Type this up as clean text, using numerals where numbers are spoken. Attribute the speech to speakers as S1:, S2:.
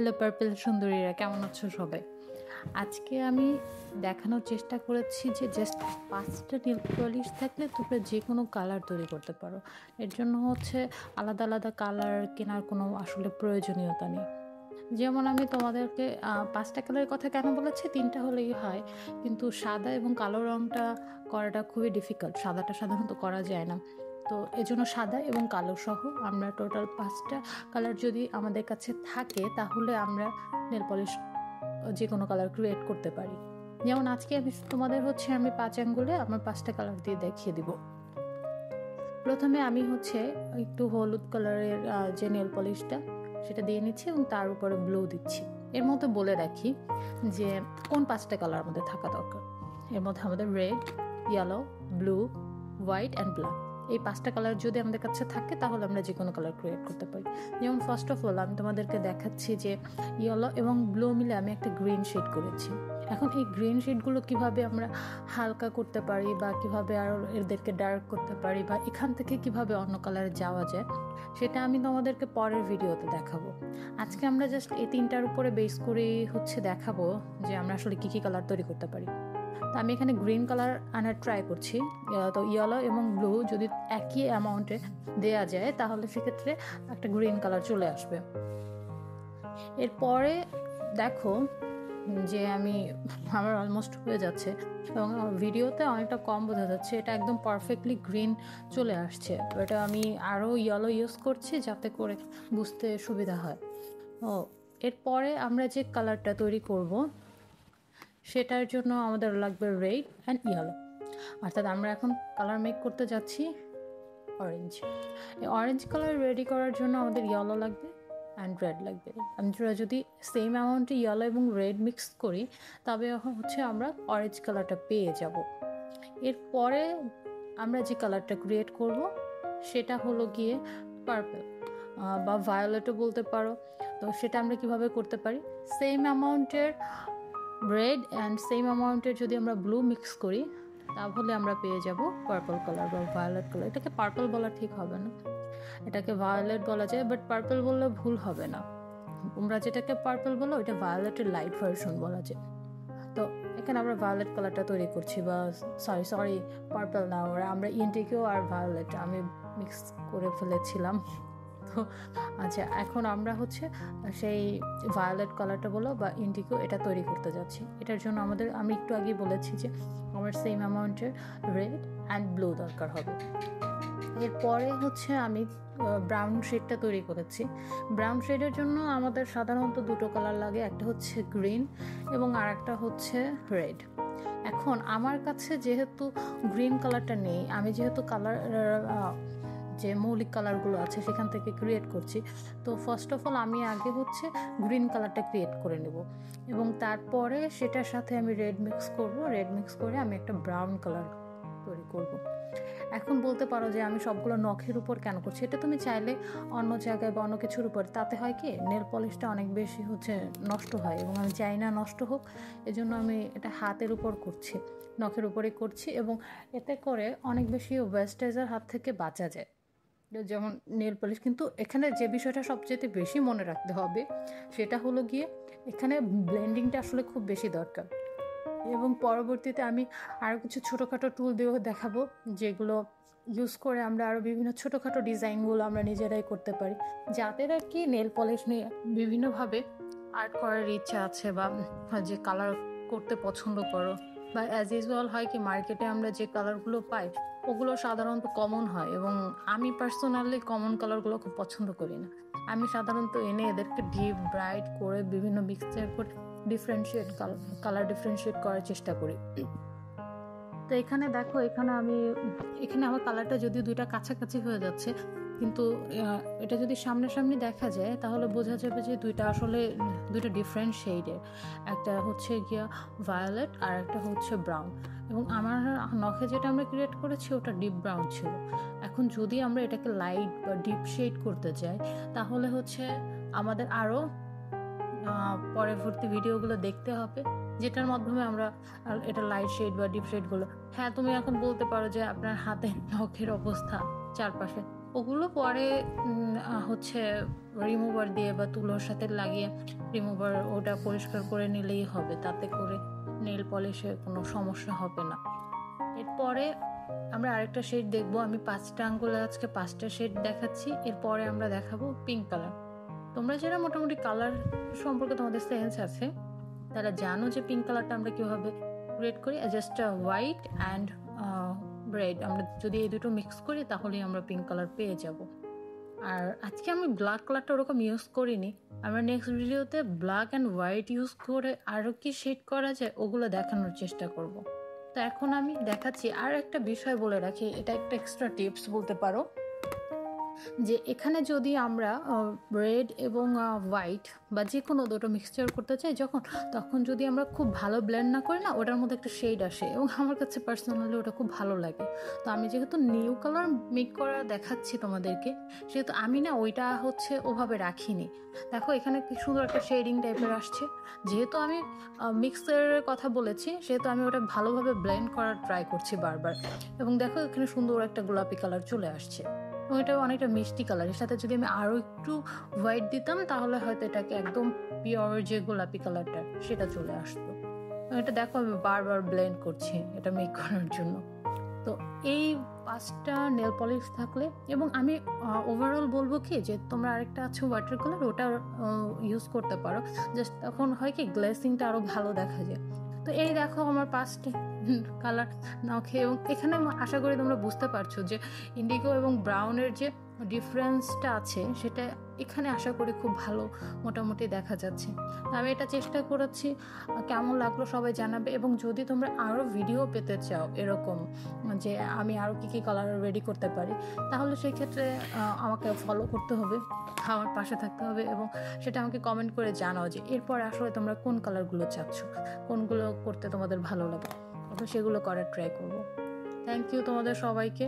S1: Hello purple সুন্দরীরা, কেমন আছো সবাই? আজকে আমি দেখানোর চেষ্টা করেছি যে জাস্ট 5টা নেল পলিশ থাকলে তোমরা যে কোনো কালার তৈরি করতে পারো। এর জন্য আলাদা আলাদা কালার কেনার কোনো আসলে প্রয়োজনীয়তা নেই। যেমন আমি তোমাদেরকে 5টা কালারের কথা কেন বলেছি, 3টা হলেই হয়, কিন্তু সাদা এবং কালো রঙটা করাটা খুবই ডিফিকাল্ট। সাদাটা সাধারণত করা যায় না, তো এজন্য সাদা এবং কালো সহ আমরা টোটাল 5টা কালার যদি আমাদের কাছে থাকে তাহলে আমরা নেল পলিশ যে কোনো কালার ক্রিয়েট করতে পারি। যেমন আজকে আমি তোমাদের আমি 5 আঙ্গুলে আমার 5টা কালার দিয়ে দেখিয়ে দিব। প্রথমে আমি একটু হলুদ কালারের যে নেল পলিশটা সেটা দিয়ে নিচ্ছি এবং তার উপরে ব্লু দিচ্ছি। এর মধ্যে বলে রাখি যে কোন 5টা কালার আমাদের থাকা দরকার। এর মধ্যে আমাদের red, yellow, blue, white and black, এই 5টা কালার যদি আমাদের কাছে থাকে তাহলে আমরা যে কোনো কালার ক্রিয়েট করতে পারি। যেমন ফার্স্ট অফ অল আমি তোমাদেরকে দেখাচ্ছি যে ইয়েলো এবং ব্লু মিলে আমি একটা গ্রিন শেড করেছি। এখন এই গ্রিন শেডগুলো কিভাবে আমরা হালকা করতে পারি বা কিভাবে আরও এদেরকে ডার্ক করতে পারি বা এখান থেকে কিভাবে অন্য কালারে যাওয়া যায় সেটা আমি তোমাদেরকে পরের ভিডিওতে দেখাবো। আজকে আমরা জাস্ট এই 3টার উপরে বেস করে দেখাবো যে আমরা আসলে কী কী কালার তৈরি করতে পারি। তো আমি এখানে গ্রিন কালার আনার ট্রাই করছি। তো ইয়েলো এবং ব্লু যদি একই অ্যামাউন্টে দেয়া যায় তাহলে সেক্ষেত্রে একটা গ্রিন কালার চলে আসবে। এরপরে দেখো যে আমার অলমোস্ট হয়ে যাচ্ছে এবং ভিডিওতে অনেকটা কম বোঝা যাচ্ছে, এটা একদম পারফেক্টলি গ্রিন চলে আসছে। এটা আমি আরও ইয়েলো ইউজ করছি যাতে করে বুঝতে সুবিধা হয়। এরপরে আমরা যে কালারটা তৈরি করব সেটার জন্য আমাদের লাগবে রেড অ্যান্ড ইয়েলো, অর্থাৎ আমরা এখন কালার মেক করতে যাচ্ছি অরেঞ্জ। এই অরেঞ্জ কালার রেডি করার জন্য আমাদের ইয়েলো লাগবে অ্যান্ড রেড লাগবে। আমরা যদি সেম অ্যামাউন্টে ইয়েলো এবং রেড মিক্স করি তবে আমরা অরেঞ্জ কালারটা পেয়ে যাব। এরপরে আমরা যে কালারটা ক্রিয়েট করব সেটা হলো গিয়ে পার্পল বা ভায়োলেটও বলতে পারো। তো সেটা আমরা কিভাবে করতে পারি, সেম অ্যামাউন্টের রেড অ্যান্ড সেম অ্যামাউন্টের যদি আমরা ব্লু মিক্স করি তাহলে আমরা পেয়ে যাব পার্পল কালার বা ভায়োলেট কালার। এটাকে পার্পল বলা ঠিক হবে না, এটাকে ভায়োলেট বলা যায়, বাট পার্পল বললে ভুল হবে না। তোমরা যেটাকে পার্পল বলো ওইটা ভায়োলেটের লাইট ভার্সন বলা যায়। তো এখানে আমরা ভায়োলেট কালারটা তৈরি করছি, বা সরি পার্পল না, আমরা ইন্ডিগো আর ভায়োলেট আমি মিক্স করে ফেলেছিলাম। তো আচ্ছা, এখন আমরা সেই ভায়োলেট কালারটা বলো বা ইন্ডিগো এটা তৈরি করতে যাচ্ছি। এটার জন্য আমি একটু আগেই বলেছি যে আমার সেম অ্যামাউন্টের রেড অ্যান্ড ব্লু দরকার হবে। এরপরে আমি ব্রাউন শেডটা তৈরি করেছি। ব্রাউন শেডের জন্য আমাদের সাধারণত দুটো কালার লাগে, একটা গ্রিন এবং আর একটা রেড। এখন আমার কাছে যেহেতু গ্রিন কালারটা নেই, আমি যেহেতু কালার যে মৌলিক কালারগুলো আছে সেখান থেকে ক্রিয়েট করছি, তো ফার্স্ট অফ অল আমি আগে গ্রিন কালারটা ক্রিয়েট করে নেব এবং তারপরে সেটার সাথে আমি রেড মিক্স করব। রেড মিক্স করে আমি একটা ব্রাউন কালার তৈরি করব। এখন বলতে পারো যে আমি সবগুলো নখের উপর কেন করছি, এটা তুমি চাইলে অন্য জায়গায় বা অন্য কিছুর উপর, তাতে হয় কি নেল পলিশটা অনেক বেশি নষ্ট হয় এবং আমি চাই না নষ্ট হোক, এজন্য আমি এটা হাতের উপর করছি, নখের উপরে করছি এবং এতে করে অনেক বেশি ওয়েস্টেজের হাত থেকে বাঁচা যায়। যেমন নেল পলিশ, কিন্তু এখানে যে বিষয়টা সবচেয়ে বেশি মনে রাখতে হবে সেটা হলো গিয়ে এখানে ব্লেন্ডিংটা আসলে খুব বেশি দরকার। এবং পরবর্তীতে আমি আরও কিছু ছোটোখাটো টুল দিয়েও দেখাবো যেগুলো ইউজ করে আমরা আরও বিভিন্ন ছোটোখাটো ডিজাইনগুলো আমরা নিজেরাই করতে পারি, যাদের আর কি নেল পলিশ নিয়ে বিভিন্নভাবে আর্ট করার ইচ্ছা আছে বা যে কালার করতে পছন্দ করো, বা অ্যাজ ইউজুয়াল হয় কি মার্কেটে আমরা যে কালারগুলো পাই ওগুলো সাধারণত কমন হয় এবং আমি পার্সোনালি কমন কালারগুলো খুব পছন্দ করি না। আমি সাধারণত এনে এদেরকে ডিপ ব্রাইট করে বিভিন্ন মিক্সচার করে কালার ডিফারেন্সিয়েট করার চেষ্টা করি। তো এখানে দেখো, এখানে আমার কালারটা যদিও দুইটা কাছাকাছি হয়ে যাচ্ছে, কিন্তু এটা যদি সামনাসামনি দেখা যায় তাহলে বোঝা যাবে যে দুইটা ডিফারেন্ট শেডের, একটা গিয়া ভায়োলেট আর একটা ব্রাউন। এবং আমার নখে যেটা আমরা ক্রিয়েট করেছি ওটা ডিপ ব্রাউন ছিল। এখন যদি আমরা এটাকে লাইট বা ডিপ শেড করতে চাই তাহলে আমাদের আরও পরবর্তী ভিডিওগুলো দেখতে হবে, যেটার মাধ্যমে আমরা এটা লাইট শেড বা ডিপ শেডগুলো। হ্যাঁ, তুমি এখন বলতে পারো যে আপনার হাতের নখের অবস্থা চারপাশে ওগুলো পরে হচ্ছে রিমুভার দিয়ে বা তুলোর সাথে লাগিয়ে রিমুভার ওটা পরিষ্কার করে নিলেই হবে, তাতে করে নেল পলিশে কোনো সমস্যা হবে না। এরপরে আমরা আরেকটা শেড দেখবো। আমি 5টা আঙ্গুলে আজকে 5টা শেড দেখাচ্ছি। এরপরে আমরা দেখাবো পিঙ্ক কালার। তোমরা যারা মোটামুটি কালার সম্পর্কে তোমাদের সেন্স আছে তারা জানো যে পিঙ্ক কালারটা আমরা কীভাবে ক্রিয়েট করি। জাস্ট হোয়াইট অ্যান্ড রেড, আমরা যদি এই দুটো মিক্স করি তাহলেই আমরা পিঙ্ক কালার পেয়ে যাব। আর আজকে আমি ব্ল্যাক কালারটা ওরকম ইউজ করিনি, আমরা নেক্সট ভিডিওতে ব্ল্যাক অ্যান্ড হোয়াইট ইউজ করে আরও কি শেড করা যায় ওগুলো দেখানোর চেষ্টা করব। তো এখন আমি দেখাচ্ছি। আর একটা বিষয় বলে রাখি, এটা একটা এক্সট্রা টিপস বলতে পারো, যে এখানে যদি আমরা রেড এবং হোয়াইট বা যে কোনো দুটো মিক্সচার করতে চাই তখন যদি আমরা খুব ভালো ব্লেন্ড না করি না, ওটার মধ্যে একটা শেড আসে এবং আমার কাছে পার্সোনালি ওটা খুব ভালো লাগে। তো আমি যেহেতু নিউ কালার মেক করা দেখাচ্ছি তোমাদেরকে, সেহেতু আমি না ওইটা হচ্ছে ওভাবে রাখিনি। দেখো এখানে কি সুন্দর একটা শেডিং টাইপের আসছে। যেহেতু আমি মিক্সারের কথা বলেছি সেহেতু আমি ওটা ভালোভাবে ব্লেন্ড করার ট্রাই করছি বারবার, এবং দেখো এখানে সুন্দর একটা গোলাপি কালার চলে আসছে এবং এটা অনেকটা মিষ্টি কালার। এর সাথে যদি আমি আরও একটু হোয়াইট দিতাম তাহলে হয়তো এটাকে একদম পিওর যে গোলাপি কালারটা সেটা চলে আসতো। এটা দেখো আমি বারবার ব্লেন্ড করছি এটা মেক করার জন্য। তো এই 5টা নেল পলিশ থাকলে, এবং আমি ওভারঅল বলবো কি যে তোমরা আরেকটা আছে ওয়াটার কালার, ওটা ইউজ করতে পারো। জাস্ট তখন হয় কি গ্লেসিংটা আরও ভালো দেখা যায়। তো এই দেখো আমার 5টি কালার নখে, এবং এখানে আশা করি তোমরা বুঝতে পারছো যে ইন্ডিগো এবং ব্রাউনের যে ডিফারেন্সটা আছে সেটা এখানে আশা করি খুব ভালো মোটামুটি দেখা যাচ্ছে। আমি এটা চেষ্টা করেছি, কেমন লাগলো সবাই জানাবে। এবং যদি তোমরা আরও ভিডিও পেতে চাও এরকম যে আমি আরও কী কী কালার রেডি করতে পারি, তাহলে সেই ক্ষেত্রে আমাকে ফলো করতে হবে, আমার পাশে থাকতে হবে, এবং সেটা আমাকে কমেন্ট করে জানাও যে এরপর আসলে তোমরা কোন কালারগুলো চাচ্ছ, কোনগুলো করতে তোমাদের ভালো লাগে, তো সেগুলো করার ট্রাই করবো। থ্যাংক ইউ তোমাদের সবাইকে।